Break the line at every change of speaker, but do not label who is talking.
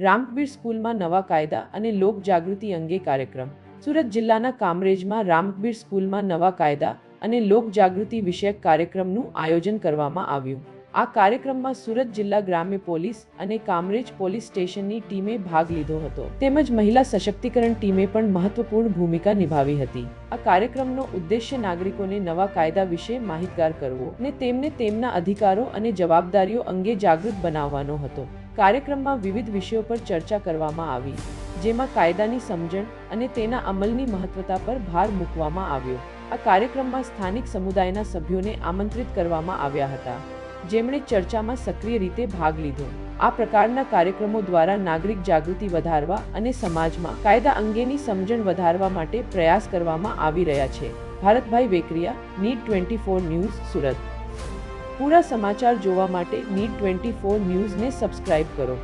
રામકબીર સ્કૂલમાં નવા કાયદા અને લોક જાગૃતિ અંગે કાર્યક્રમ. સુરત જિલ્લાના કામરેજમાં રામકબીર સ્કૂલમાં નવા કાયદા અને લોક જાગૃતિ વિષયક કાર્યક્રમનું આયોજન કરવામાં આવ્યું. આ કાર્યક્રમમાં સુરત જિલ્લા ગ્રામ્ય પોલીસ અને કામરેજ પોલીસ સ્ટેશનની ટીમે ભાગ લીધો હતો, તેમજ મહિલા સશક્તિકરણ ટીમે પણ મહત્વપૂર્ણ ભૂમિકા નિભાવી હતી. આ કાર્યક્રમનો ઉદ્દેશ્ય નાગરિકોને નવા કાયદા વિશે માહિતગાર કરવો અને તેમને તેમના અધિકારો અને જવાબદારીઓ અંગે જાગૃત બનાવવાનો હતો. કાર્યક્રમમાં વિવિધ વિષયો પર ચર્ચા કરવામાં આવી, જેમાં કાયદાની સમજણ અને તેના અમલની મહત્વતા પર ભાર મૂકવામાં આવ્યો. આ કાર્યક્રમમાં સ્થાનિક સમુદાયના સભ્યોને આમંત્રિત કરવામાં આવ્યા હતા, જેમણે ચર્ચામાં સક્રિય રીતે ભાગ લીધો. આ પ્રકારના કાર્યક્રમો દ્વારા નાગરિક જાગૃતિ વધારવા અને સમાજમાં કાયદા અંગેની સમજણ વધારવા માટે પ્રયાસ કરવામાં આવી રહ્યા છે. Bharatbhai Vekariya, need 24 news, Surat. પૂરા સમાચાર જોવા માટે નીડ 24 ન્યૂઝને સબસ્ક્રાઇબ કરો.